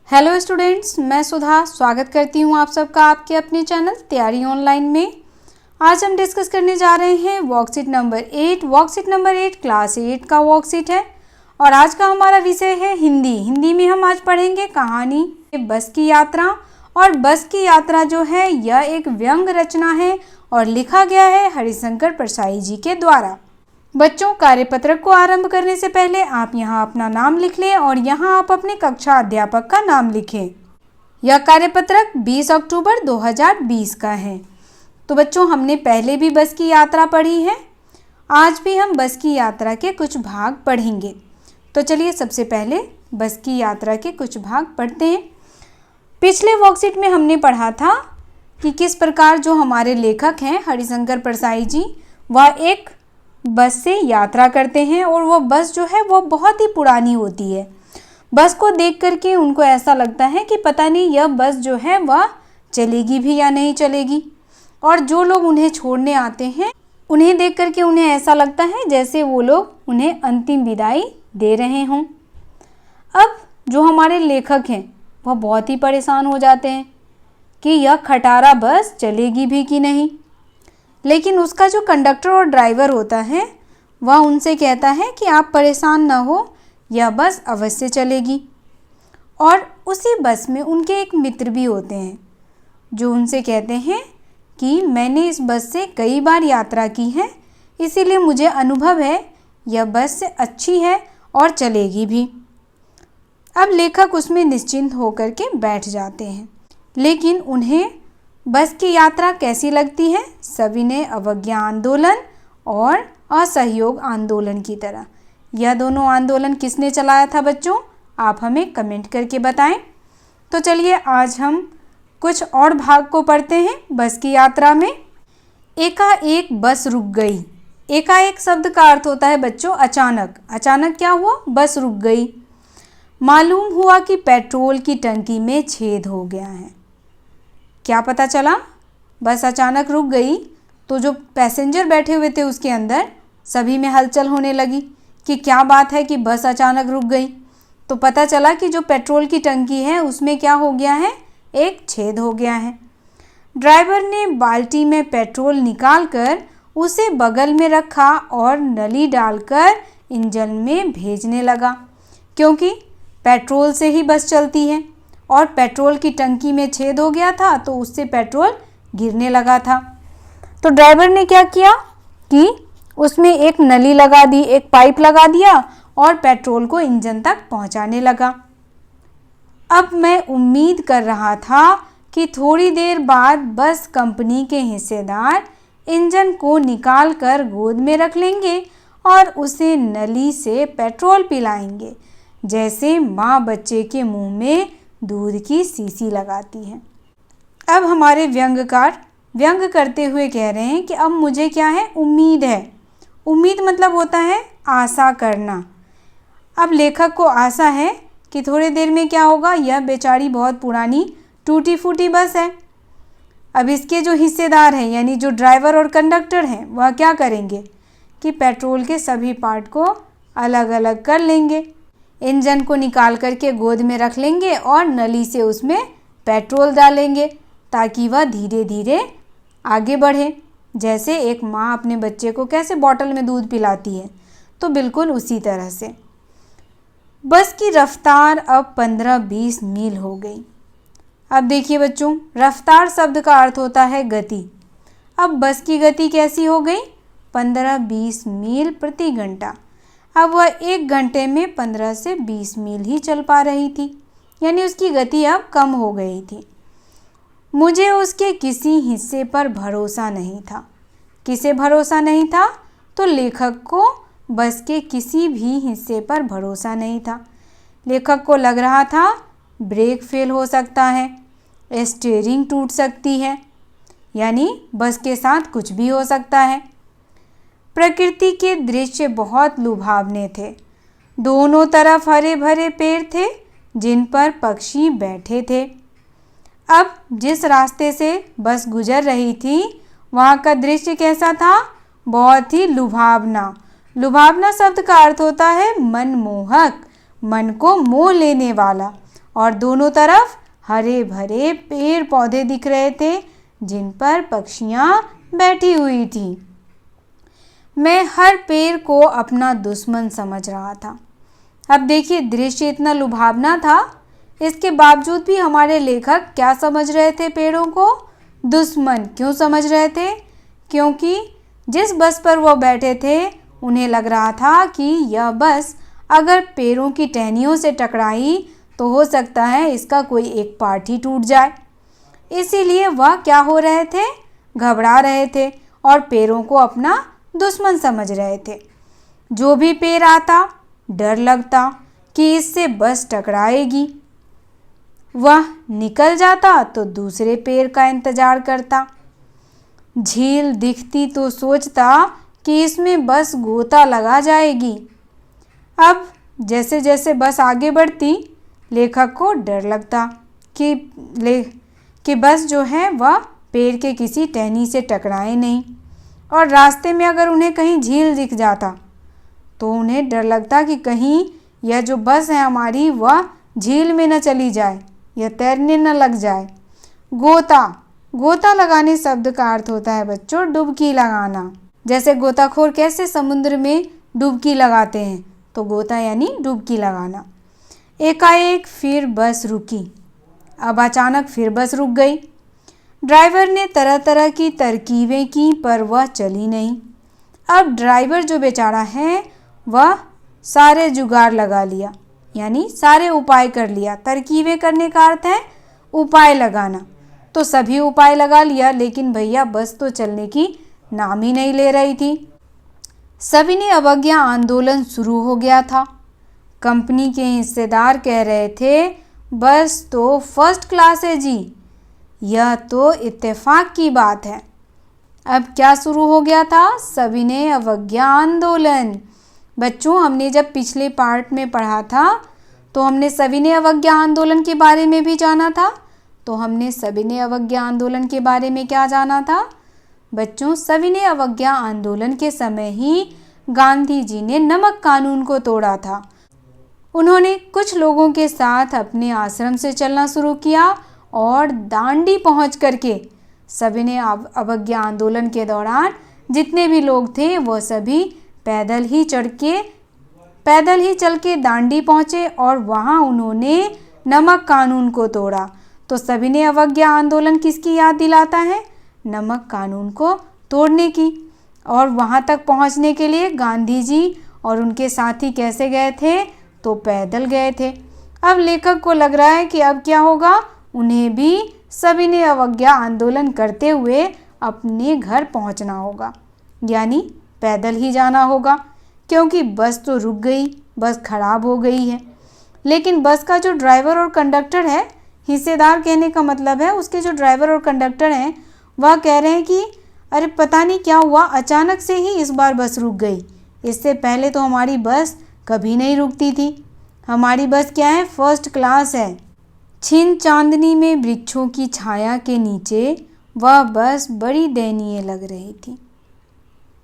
Hello students, मैं सुधा स्वागत करती हूँ आप सबका आपके अपने चैनल तैयारी ऑनलाइन में। आज हम डिस्कस करने जा रहे हैं worksheet number 8। Worksheet number 8 class 8 का वर्कशीट है और आज का हमारा विषय है हिंदी। हिंदी में हम आज पढ़ेंगे कहानी बस की यात्रा। और बस की यात्रा जो है यह एक व्यंग्य रचना है और लिखा गया है हरिशंकर परसाई जी के द्वारा। बच्चों, कार्यपत्रक को आरंभ करने से पहले आप यहाँ अपना नाम लिख लें और यहाँ आप अपने कक्षा अध्यापक का नाम लिखें। यह कार्यपत्रक 20 अक्टूबर 2020 का है। तो बच्चों, हमने पहले भी बस की यात्रा पढ़ी है, आज भी हम बस की यात्रा के कुछ भाग पढ़ेंगे। तो चलिए सबसे पहले बस की यात्रा के कुछ भाग पढ़ते हैं। पिछले वर्कशीट में हमने पढ़ा था कि किस प्रकार जो हमारे लेखक हैं हरिशंकर परसाई जी, वह एक बस से यात्रा करते हैं और वो बस जो है वो बहुत ही पुरानी होती है। बस को देख करके उनको ऐसा लगता है कि पता नहीं यह बस जो है वह चलेगी भी या नहीं चलेगी। और जो लोग उन्हें छोड़ने आते हैं उन्हें देख करके उन्हें ऐसा लगता है जैसे वो लोग उन्हें अंतिम विदाई दे रहे हों। अब जो हमारे लेखक हैं वह बहुत ही परेशान हो जाते हैं कि यह खटारा बस चलेगी भी कि नहीं। लेकिन उसका जो कंडक्टर और ड्राइवर होता है वह उनसे कहता है कि आप परेशान ना हो, यह बस अवश्य चलेगी। और उसी बस में उनके एक मित्र भी होते हैं जो उनसे कहते हैं कि मैंने इस बस से कई बार यात्रा की है, इसीलिए मुझे अनुभव है यह बस से अच्छी है और चलेगी भी। अब लेखक उसमें निश्चिंत होकर के बैठ जाते हैं। लेकिन उन्हें बस की यात्रा कैसी लगती है? सविनय अवज्ञा आंदोलन और असहयोग आंदोलन की तरह। यह दोनों आंदोलन किसने चलाया था बच्चों? आप हमें कमेंट करके बताएं। तो चलिए आज हम कुछ और भाग को पढ़ते हैं बस की यात्रा में। एकाएक बस रुक गई। एकाएक शब्द का अर्थ होता है बच्चों अचानक। अचानक क्या हुआ? बस रुक गई। मालूम हुआ कि पेट्रोल की टंकी में छेद हो गया है। क्या पता चला? बस अचानक रुक गई तो जो पैसेंजर बैठे हुए थे उसके अंदर सभी में हलचल होने लगी कि क्या बात है कि बस अचानक रुक गई। तो पता चला कि जो पेट्रोल की टंकी है उसमें क्या हो गया है? एक छेद हो गया है। ड्राइवर ने बाल्टी में पेट्रोल निकालकर उसे बगल में रखा और नली डालकर इंजन में भेजने लगा, क्योंकि पेट्रोल से ही बस चलती है और पेट्रोल की टंकी में छेद हो गया था तो उससे पेट्रोल गिरने लगा था। तो ड्राइवर ने क्या किया कि उसमें एक नली लगा दी, एक पाइप लगा दिया और पेट्रोल को इंजन तक पहुंचाने लगा। अब मैं उम्मीद कर रहा था कि थोड़ी देर बाद बस कंपनी के हिस्सेदार इंजन को निकाल कर गोद में रख लेंगे और उसे नली से पेट्रोल पिलाएंगे, जैसे माँ बच्चे के मुंह में दूध की शीशी लगाती है। अब हमारे व्यंग्यकार व्यंग करते हुए कह रहे हैं कि अब मुझे क्या है? उम्मीद है। उम्मीद मतलब होता है आशा करना। अब लेखक को आशा है कि थोड़ी देर में क्या होगा, यह बेचारी बहुत पुरानी टूटी फूटी बस है। अब इसके जो हिस्सेदार हैं यानी जो ड्राइवर और कंडक्टर हैं वह क्या करेंगे कि पेट्रोल के सभी पार्ट को अलग अलग कर लेंगे, इंजन को निकाल करके गोद में रख लेंगे और नली से उसमें पेट्रोल डालेंगे ताकि वह धीरे धीरे आगे बढ़े। जैसे एक माँ अपने बच्चे को कैसे बोतल में दूध पिलाती है, तो बिल्कुल उसी तरह से। बस की रफ्तार अब 15-20 मील हो गई। अब देखिए बच्चों, रफ्तार शब्द का अर्थ होता है गति। अब बस की गति कैसी हो गई? 15-20 मील प्रति घंटा। अब वह 1 घंटे में 15 से 20 मील ही चल पा रही थी, यानी उसकी गति अब कम हो गई थी। मुझे उसके किसी हिस्से पर भरोसा नहीं था। किसे भरोसा नहीं था? तो लेखक को बस के किसी भी हिस्से पर भरोसा नहीं था। लेखक को लग रहा था ब्रेक फेल हो सकता है, स्टीयरिंग टूट सकती है, यानी बस के साथ कुछ भी हो सकता है। प्रकृति के दृश्य बहुत लुभावने थे। दोनों तरफ हरे भरे पेड़ थे जिन पर पक्षी बैठे थे। अब जिस रास्ते से बस गुजर रही थी वहाँ का दृश्य कैसा था? बहुत ही लुभावना। लुभावना शब्द का अर्थ होता है मनमोहक, मन को मोह लेने वाला। और दोनों तरफ हरे भरे पेड़ पौधे दिख रहे थे जिन पर पक्षियां बैठी हुई थी। मैं हर पेड़ को अपना दुश्मन समझ रहा था। अब देखिए, दृश्य इतना लुभावना था, इसके बावजूद भी हमारे लेखक क्या समझ रहे थे? पेड़ों को दुश्मन। क्यों समझ रहे थे? क्योंकि जिस बस पर वो बैठे थे उन्हें लग रहा था कि यह बस अगर पेड़ों की टहनियों से टकराई तो हो सकता है इसका कोई एक पार्ट ही टूट जाए। इसीलिए वह क्या हो रहे थे? घबरा रहे थे और पेड़ों को अपना दुश्मन समझ रहे थे। जो भी पेड़ आता डर लगता कि इससे बस टकराएगी। वह निकल जाता तो दूसरे पेड़ का इंतजार करता। झील दिखती तो सोचता कि इसमें बस गोता लगा जाएगी। अब जैसे जैसे बस आगे बढ़ती, लेखक को डर लगता कि बस जो है वह पेड़ के किसी टहनी से टकराए नहीं, और रास्ते में अगर उन्हें कहीं झील दिख जाता तो उन्हें डर लगता कि कहीं यह जो बस है हमारी वह झील में न चली जाए या तैरने न लग जाए। गोता लगाने शब्द का अर्थ होता है बच्चों डुबकी लगाना। जैसे गोताखोर कैसे समुद्र में डुबकी लगाते हैं, तो गोता यानी डुबकी लगाना। एकाएक फिर बस रुकी। अब अचानक फिर बस रुक गई। ड्राइवर ने तरह तरह की तरकीबें की पर वह चली नहीं। अब ड्राइवर जो बेचारा है वह सारे जुगाड़ लगा लिया, यानी सारे उपाय कर लिया। तरकीबें करने का अर्थ है उपाय लगाना। तो सभी उपाय लगा लिया, लेकिन भैया बस तो चलने की नाम ही नहीं ले रही थी। सविनय अवज्ञा आंदोलन शुरू हो गया था। कंपनी के हिस्सेदार कह रहे थे, बस तो फर्स्ट क्लास है जी, यह तो इत्तेफाक की बात है। अब क्या शुरू हो गया था? सविनय अवज्ञा आंदोलन। बच्चों, हमने जब पिछले पार्ट में पढ़ा था तो हमने सविनय अवज्ञा आंदोलन के बारे में भी जाना था। तो हमने सविनय अवज्ञा आंदोलन के बारे में क्या जाना था? बच्चों, सविनय अवज्ञा आंदोलन के समय ही गांधी जी ने नमक कानून को तोड़ा था। उन्होंने कुछ लोगों के साथ अपने आश्रम से चलना शुरू किया और दांडी पहुंच करके सविनय अवज्ञा आंदोलन के दौरान जितने भी लोग थे वो सभी पैदल ही चल के दांडी पहुंचे और वहां उन्होंने नमक कानून को तोड़ा। तो सविनय अवज्ञा आंदोलन किसकी याद दिलाता है? नमक कानून को तोड़ने की। और वहां तक पहुंचने के लिए गांधी जी और उनके साथी कैसे गए थे? तो पैदल गए थे। अब लेखक को लग रहा है कि अब क्या होगा, उन्हें भी सविनय अवज्ञा आंदोलन करते हुए अपने घर पहुंचना होगा, यानी पैदल ही जाना होगा, क्योंकि बस तो रुक गई, बस खराब हो गई है। लेकिन बस का जो ड्राइवर और कंडक्टर है, हिस्सेदार कहने का मतलब है उसके जो ड्राइवर और कंडक्टर हैं, वह कह रहे हैं कि अरे पता नहीं क्या हुआ, अचानक से ही इस बार बस रुक गई। इससे पहले तो हमारी बस कभी नहीं रुकती थी। हमारी बस क्या है? फर्स्ट क्लास है। छिन चांदनी में वृक्षों की छाया के नीचे वह बस बड़ी दयनीय लग रही थी।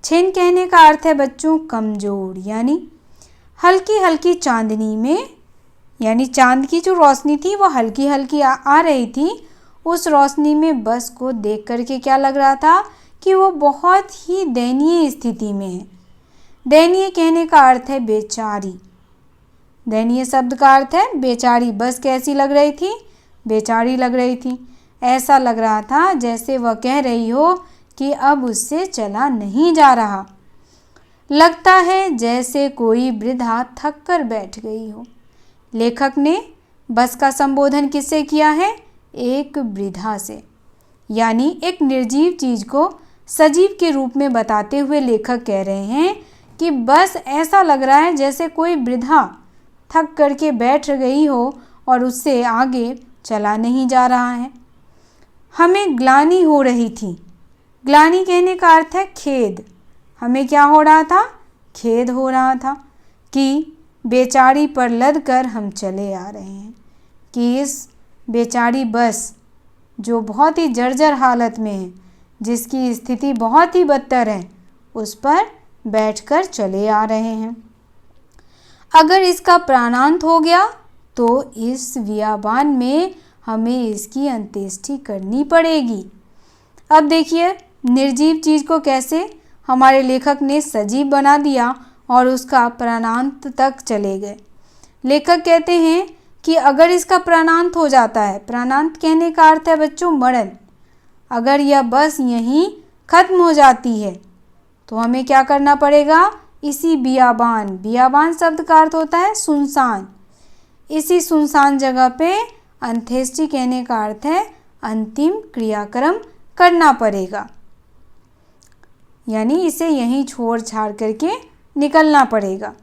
छिन कहने का अर्थ है बच्चों कमजोर, यानी हल्की हल्की चांदनी में, यानी चांद की जो रोशनी थी वो हल्की हल्की आ रही थी। उस रोशनी में बस को देख करके क्या लग रहा था कि वो बहुत ही दयनीय स्थिति में है। दयनीय कहने का अर्थ है बेचारी। दयनीय शब्द का अर्थ है बेचारी। बस कैसी लग रही थी? बेचारी लग रही थी। ऐसा लग रहा था जैसे वह कह रही हो कि अब उससे चला नहीं जा रहा। लगता है जैसे कोई वृद्धा थक कर बैठ गई हो। लेखक ने बस का संबोधन किससे किया है? एक वृद्धा से, यानी एक निर्जीव चीज को सजीव के रूप में बताते हुए लेखक कह रहे हैं कि बस ऐसा लग रहा है जैसे कोई वृद्धा थक करके बैठ गई हो और उससे आगे चला नहीं जा रहा है। हमें ग्लानि हो रही थी। ग्लानि कहने का अर्थ है खेद। हमें क्या हो रहा था? खेद हो रहा था कि बेचारी पर लद कर हम चले आ रहे हैं, कि इस बेचारी बस जो बहुत ही जर्जर हालत में है, जिसकी स्थिति बहुत ही बदतर है, उस पर बैठकर चले आ रहे हैं। अगर इसका प्राणांत हो गया तो इस बियाबान में हमें इसकी अंत्येष्टि करनी पड़ेगी। अब देखिए निर्जीव चीज़ को कैसे हमारे लेखक ने सजीव बना दिया और उसका प्राणांत तक चले गए। लेखक कहते हैं कि अगर इसका प्राणांत हो जाता है, प्राणांत कहने का अर्थ है बच्चों मरण, अगर यह बस यहीं खत्म हो जाती है तो हमें क्या करना पड़ेगा, इसी बियाबान, बियाबान शब्द का अर्थ होता है सुनसान, इसी सुनसान जगह पे अंत्येष्टि कहने का अर्थ है अंतिम क्रियाक्रम करना पड़ेगा, यानी इसे यहीं छोड़ छाड़ करके निकलना पड़ेगा।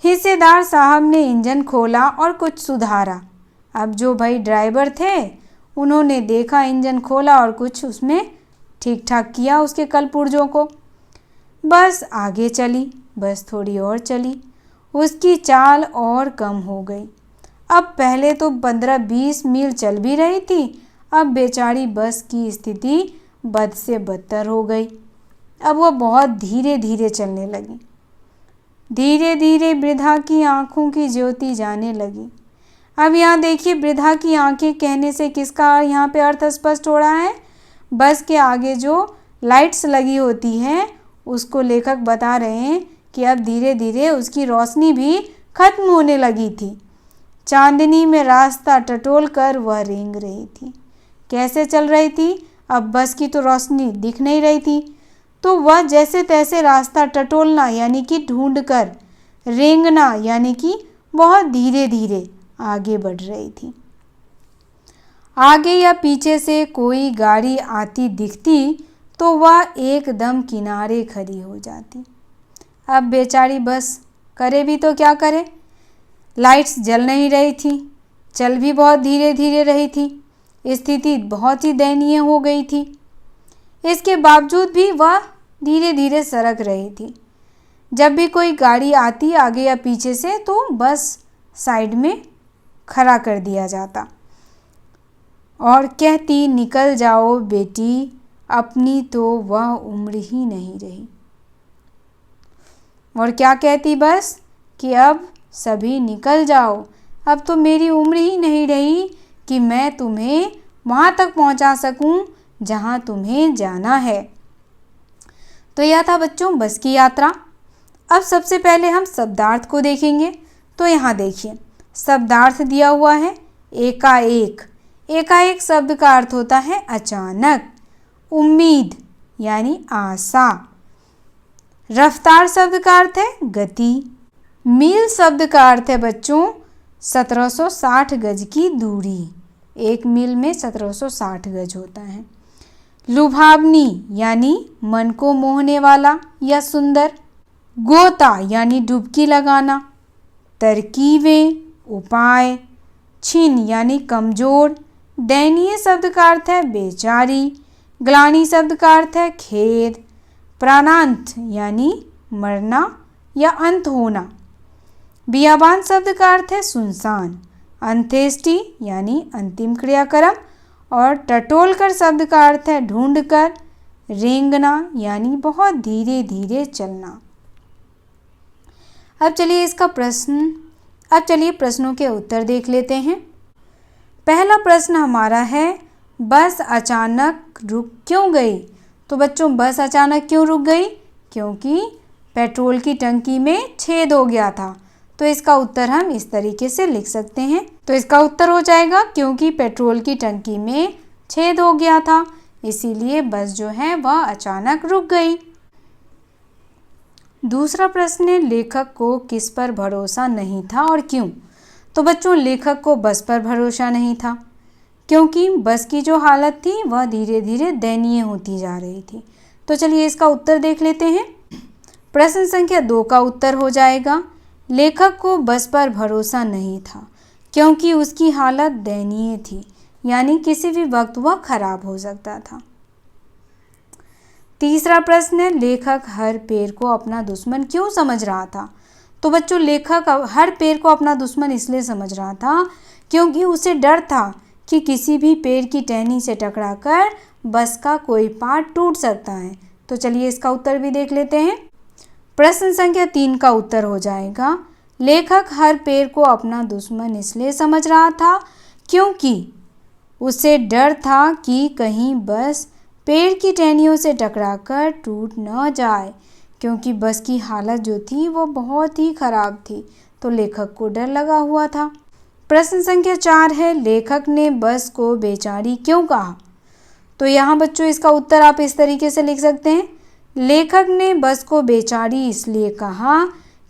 हिस्सेदार साहब ने इंजन खोला और कुछ सुधारा। अब जो भाई ड्राइवर थे उन्होंने देखा, इंजन खोला और कुछ उसमें ठीक ठाक किया उसके कल पुर्जों को। बस आगे चली, बस थोड़ी और चली, उसकी चाल और कम हो गई। अब पहले तो 15-20 मील चल भी रही थी, अब बेचारी बस की स्थिति बद से बदतर हो गई। अब वह बहुत धीरे धीरे चलने लगी। धीरे धीरे वृद्धा की आंखों की ज्योति जाने लगी। अब यहाँ देखिए वृद्धा की आंखें कहने से किसका यहाँ पे अर्थ स्पष्ट हो रहा है, बस के आगे जो लाइट्स लगी होती हैं उसको लेखक बता रहे हैं कि अब धीरे धीरे उसकी रोशनी भी खत्म होने लगी थी। चांदनी में रास्ता टटोल कर वह रेंग रही थी। कैसे चल रही थी, अब बस की तो रोशनी दिख नहीं रही थी, तो वह जैसे तैसे रास्ता टटोलना यानी कि ढूंढकर, रेंगना यानी कि बहुत धीरे धीरे आगे बढ़ रही थी। आगे या पीछे से कोई गाड़ी आती दिखती तो वह एकदम किनारे खड़ी हो जाती। अब बेचारी बस करे भी तो क्या करे, लाइट्स जल नहीं रही थी, चल भी बहुत धीरे धीरे रही थी, स्थिति बहुत ही दयनीय हो गई थी। इसके बावजूद भी वह धीरे धीरे सरक रही थी। जब भी कोई गाड़ी आती आगे या पीछे से तो बस साइड में खड़ा कर दिया जाता और कहती, निकल जाओ बेटी, अपनी तो वह उम्र ही नहीं रही। और क्या कहती बस कि अब सभी निकल जाओ, अब तो मेरी उम्र ही नहीं रही कि मैं तुम्हें वहाँ तक पहुँचा सकूँ जहाँ तुम्हें जाना है। तो यह था बच्चों बस की यात्रा। अब सबसे पहले हम शब्दार्थ को देखेंगे। तो यहाँ देखिए शब्दार्थ दिया हुआ है एकाएक। एकाएक शब्द का अर्थ होता है अचानक, उम्मीद यानी आशा। रफ्तार शब्द का अर्थ है गति। मील शब्द का अर्थ है बच्चों 1760 गज की दूरी। एक मील में 1760 गज होता है। लुभावनी यानी मन को मोहने वाला या सुंदर। गोता यानी डुबकी लगाना। तरकीबें, उपाय। छीन यानी कमज़ोर। दयनीय शब्द का अर्थ है बेचारी। ग्लानि शब्द का अर्थ है खेद। प्राणांत यानी मरना या अंत होना। बियाबान शब्द का अर्थ है सुनसान। अंत्येष्टि यानी अंतिम क्रियाक्रम। और टटोलकर शब्द का अर्थ है ढूंढकर। रेंगना यानी बहुत धीरे धीरे चलना। अब चलिए प्रश्नों के उत्तर देख लेते हैं। पहला प्रश्न हमारा है बस अचानक रुक क्यों गई। तो बच्चों बस अचानक क्यों रुक गई, क्योंकि पेट्रोल की टंकी में छेद हो गया था। तो इसका उत्तर हम इस तरीके से लिख सकते हैं। तो इसका उत्तर हो जाएगा क्योंकि पेट्रोल की टंकी में छेद हो गया था, इसीलिए बस जो है वह अचानक रुक गई। दूसरा प्रश्न है लेखक को किस पर भरोसा नहीं था और क्यों। तो बच्चों लेखक को बस पर भरोसा नहीं था क्योंकि बस की जो हालत थी वह धीरे धीरे दयनीय होती जा रही थी। तो चलिए इसका उत्तर देख लेते हैं। प्रश्न संख्या 2 का उत्तर हो जाएगा लेखक को बस पर भरोसा नहीं था क्योंकि उसकी हालत दयनीय थी, यानी किसी भी वक्त वह खराब हो सकता था। तीसरा प्रश्न है लेखक हर पेड़ को अपना दुश्मन क्यों समझ रहा था। तो बच्चों लेखक हर पेड़ को अपना दुश्मन इसलिए समझ रहा था क्योंकि उसे डर था कि किसी भी पेड़ की टहनी से टकराकर बस का कोई पार्ट टूट सकता है। तो चलिए इसका उत्तर भी देख लेते हैं। प्रश्न संख्या 3 का उत्तर हो जाएगा लेखक हर पेड़ को अपना दुश्मन इसलिए समझ रहा था क्योंकि उसे डर था कि कहीं बस पेड़ की टहनियों से टकराकर टूट न जाए, क्योंकि बस की हालत जो थी वो बहुत ही खराब थी, तो लेखक को डर लगा हुआ था। प्रश्न संख्या 4 है, लेखक ने बस को बेचारी क्यों कहा? तो यहाँ बच्चों इसका उत्तर आप इस तरीके से लिख सकते हैं, लेखक ने बस को बेचारी इसलिए कहा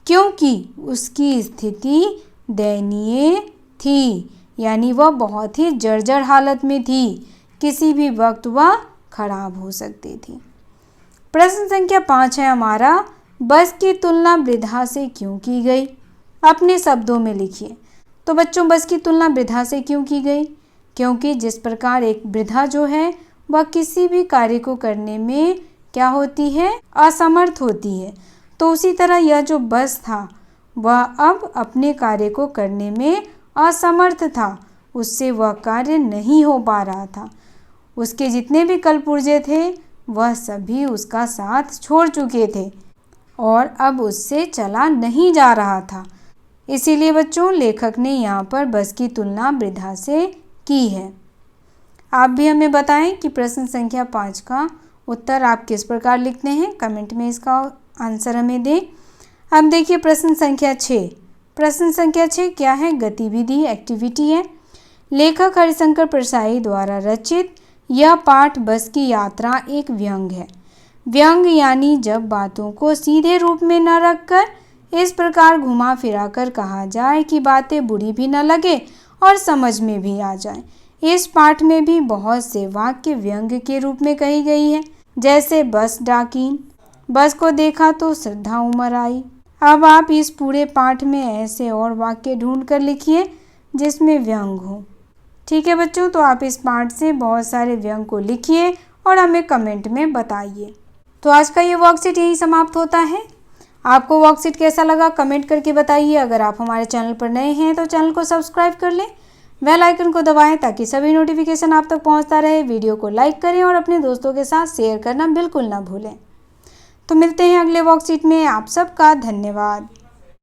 क्योंकि उसकी स्थिति दयनीय थी, यानी वह बहुत ही जर्जर हालत में थी, किसी भी वक्त वह खराब हो सकती थी। प्रश्न संख्या 5 है हमारा, बस की तुलना वृद्धा से क्यों की गई? अपने शब्दों में लिखिए। तो बच्चों बस की तुलना वृद्धा से क्यों की गई? क्योंकि जिस प्रकार एक वृद्धा जो है वह किसी भी कार्य को करने में क्या होती है? असमर्थ होती है। तो उसी तरह यह जो बस था वह अब अपने कार्य को करने में असमर्थ था, उससे वह कार्य नहीं हो पा रहा था। उसके जितने भी कलपुर्जे थे वह सभी उसका साथ छोड़ चुके थे और अब उससे चला नहीं जा रहा था। इसीलिए बच्चों लेखक ने यहाँ पर बस की तुलना वृद्धा से की है। आप भी हमें बताएं कि प्रश्न संख्या 5 का उत्तर आप किस प्रकार लिखते हैं, कमेंट में इसका आंसर हमें दें। अब देखिए प्रश्न संख्या 6। प्रश्न संख्या 6 क्या है? गतिविधि, एक्टिविटी है। लेखक हरिशंकर परसाई द्वारा रचित यह पाठ बस की यात्रा एक व्यंग है। व्यंग यानी जब बातों को सीधे रूप में न रखकर इस प्रकार घुमा फिरा कर कहा जाए कि बातें बुरी भी न लगे और समझ में भी आ जाए। इस पाठ में भी बहुत से वाक्य व्यंग के रूप में कही गई है, जैसे बस डाकिन, बस को देखा तो श्रद्धा उमड़ आई। अब आप इस पूरे पाठ में ऐसे और वाक्य ढूंढ कर लिखिए जिसमें व्यंग हो। ठीक है बच्चों, तो आप इस पाठ से बहुत सारे व्यंग को लिखिए और हमें कमेंट में बताइए। तो आज का ये वर्कशीट यही समाप्त होता है। आपको वर्कशीट कैसा लगा कमेंट करके बताइए। अगर आप हमारे चैनल पर नए हैं तो चैनल को सब्सक्राइब कर लें, बेल आइकन को दबाएं ताकि सभी नोटिफिकेशन आप तक पहुंचता रहे। वीडियो को लाइक करें और अपने दोस्तों के साथ शेयर करना बिल्कुल ना भूलें। तो मिलते हैं अगले वर्कशीट में। आप सबका धन्यवाद।